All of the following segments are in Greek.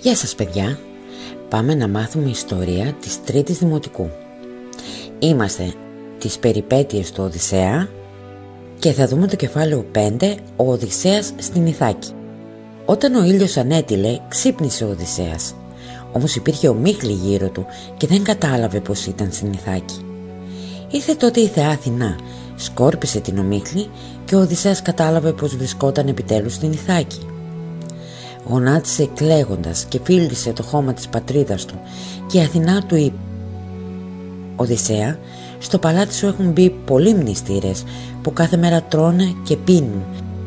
Γεια σας παιδιά, πάμε να μάθουμε ιστορία της τρίτης δημοτικού. Είμαστε τις περιπέτειες του Οδυσσέα και θα δούμε το κεφάλαιο 5, ο Οδυσσέας στην Ιθάκη. Όταν ο ήλιος ανέτειλε, ξύπνησε ο Οδυσσέας. Όμως υπήρχε ομίχλη γύρω του και δεν κατάλαβε πως ήταν στην Ιθάκη. Ήρθε τότε η θεά Αθηνά, σκόρπισε την ομίχλη και ο Οδυσσέας κατάλαβε πως βρισκόταν επιτέλους στην Ιθάκη. Γονάτισε κλαίγοντας και φίλησε το χώμα της πατρίδας του και η Αθηνά του είπε: «Οδυσσέα, στο παλάτι σου έχουν μπει πολλοί μνηστήρες που κάθε μέρα τρώνε και πίνουν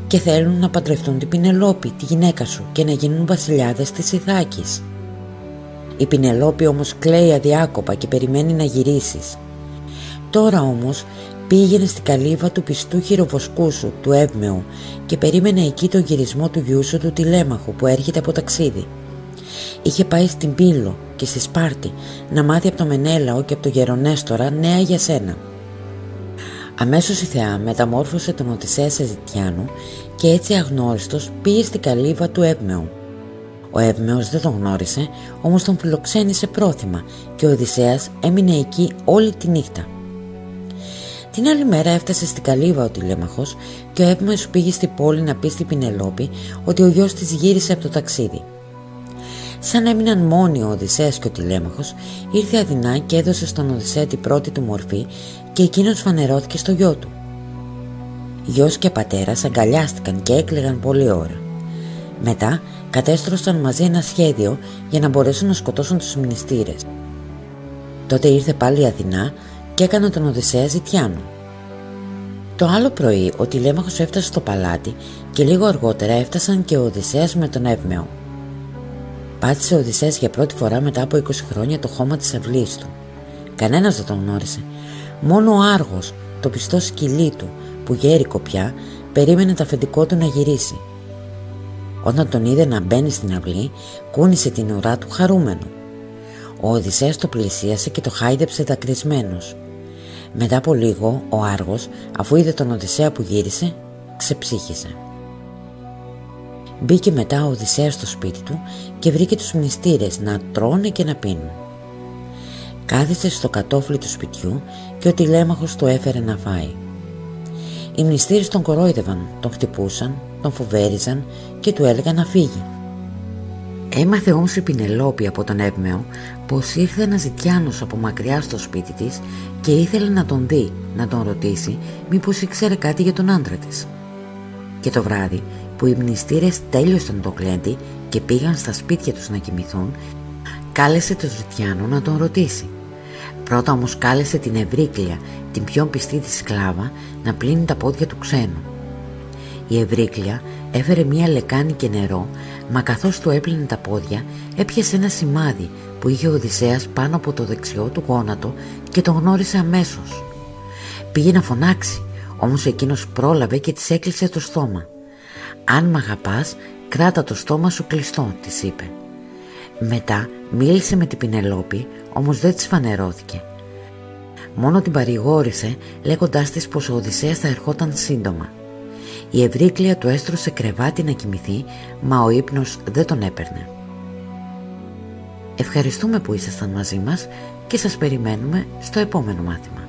και θέλουν να παντρευτούν την Πινελόπη, τη γυναίκα σου, και να γίνουν βασιλιάδες της Ιθάκης. Η Πινελόπη όμως κλαίει αδιάκοπα και περιμένει να γυρίσεις. Τώρα όμως πήγαινε στην καλύβα του πιστού χειροβοσκού σου, του Εύμεου, και περίμενε εκεί τον γυρισμό του γιού σου, του Τηλέμαχου, που έρχεται από ταξίδι. Είχε πάει στην Πύλο και στη Σπάρτη να μάθει από το Μενέλαο και από το Γερονέστορα νέα για σένα». Αμέσως η θεά μεταμόρφωσε τον Οδυσσέα σε ζητιάνο και έτσι αγνώριστος πήγε στην καλύβα του Εύμεου. Ο Εύμεος δεν τον γνώρισε, όμως τον φιλοξένησε πρόθυμα και ο Οδυσσέας έμεινε εκεί όλη τη νύχτα. Την άλλη μέρα έφτασε στην καλύβα ο Τηλέμαχος και ο Εύμεος πήγε στην πόλη να πει στην Πινελόπη ότι ο γιος της γύρισε από το ταξίδι. Σαν έμειναν μόνοι ο Οδυσσέας και ο Τηλέμαχος, ήρθε η Αθηνά και έδωσε στον Οδυσσέα την πρώτη του μορφή και εκείνος φανερώθηκε στο γιο του. Γιος και πατέρας αγκαλιάστηκαν και έκλαιγαν πολλή ώρα. Μετά κατέστρωσαν μαζί ένα σχέδιο για να μπορέσουν να σκοτώσουν τους μνηστήρες. Τότε ήρθε πάλι η Αθηνά και έκανε τον Οδυσσέα ζητιάνο. Το άλλο πρωί ο Τηλέμαχος έφτασε στο παλάτι και λίγο αργότερα έφτασαν και ο Οδυσσέας με τον Εύμεο. Πάτησε ο Οδυσσέας για πρώτη φορά μετά από 20 χρόνια το χώμα της αυλής του. Κανένας δεν τον γνώρισε. Μόνο ο Άργος, το πιστό σκυλί του, που γέρικο πια, περίμενε το αφεντικό του να γυρίσει. Όταν τον είδε να μπαίνει στην αυλή, κούνησε την ουρά του χαρούμενο. Ο Οδυσσέας το πλησίασε και το χάιδεψε δακρυσμένος. Μετά από λίγο ο Άργος, αφού είδε τον Οδυσσέα που γύρισε, ξεψύχησε. Μπήκε μετά ο Οδυσσέας στο σπίτι του και βρήκε τους μνηστήρες να τρώνε και να πίνουν. Κάθισε στο κατόφλι του σπιτιού και ο Τηλέμαχος του έφερε να φάει. Οι μνηστήρες τον κορόιδευαν, τον χτυπούσαν, τον φοβέριζαν και του έλεγαν να φύγει. Έμαθε όμως η Πινελόπη από τον Εύμεο πως ήρθε ένας ζητιάνος από μακριά στο σπίτι της και ήθελε να τον δει, να τον ρωτήσει μήπως ήξερε κάτι για τον άντρα της. Και το βράδυ που οι μνηστήρες τέλειωσαν το γλέντι και πήγαν στα σπίτια τους να κοιμηθούν, κάλεσε τον ζητιάνο να τον ρωτήσει. Πρώτα όμως κάλεσε την Ευρίκλεια, την πιο πιστή της σκλάβα, να πλύνει τα πόδια του ξένου. Η Ευρίκλεια έφερε μία λεκάνη και νερό, μα καθώς του έπλυνε τα πόδια έπιασε ένα σημάδι που είχε ο Οδυσσέας πάνω από το δεξιό του γόνατο και τον γνώρισε αμέσως. Πήγε να φωνάξει, όμως εκείνος πρόλαβε και της έκλεισε το στόμα. «Αν μ' αγαπάς, κράτα το στόμα σου κλειστό», της είπε. Μετά μίλησε με την Πινελόπη, όμως δεν της φανερώθηκε. Μόνο την παρηγόρησε λέγοντάς της πως ο Οδυσσέας θα ερχόταν σύντομα. Η Ευρίκλεια του έστρωσε κρεβάτι να κοιμηθεί, μα ο ύπνος δεν τον έπαιρνε. Ευχαριστούμε που ήσασταν μαζί μας και σας περιμένουμε στο επόμενο μάθημα.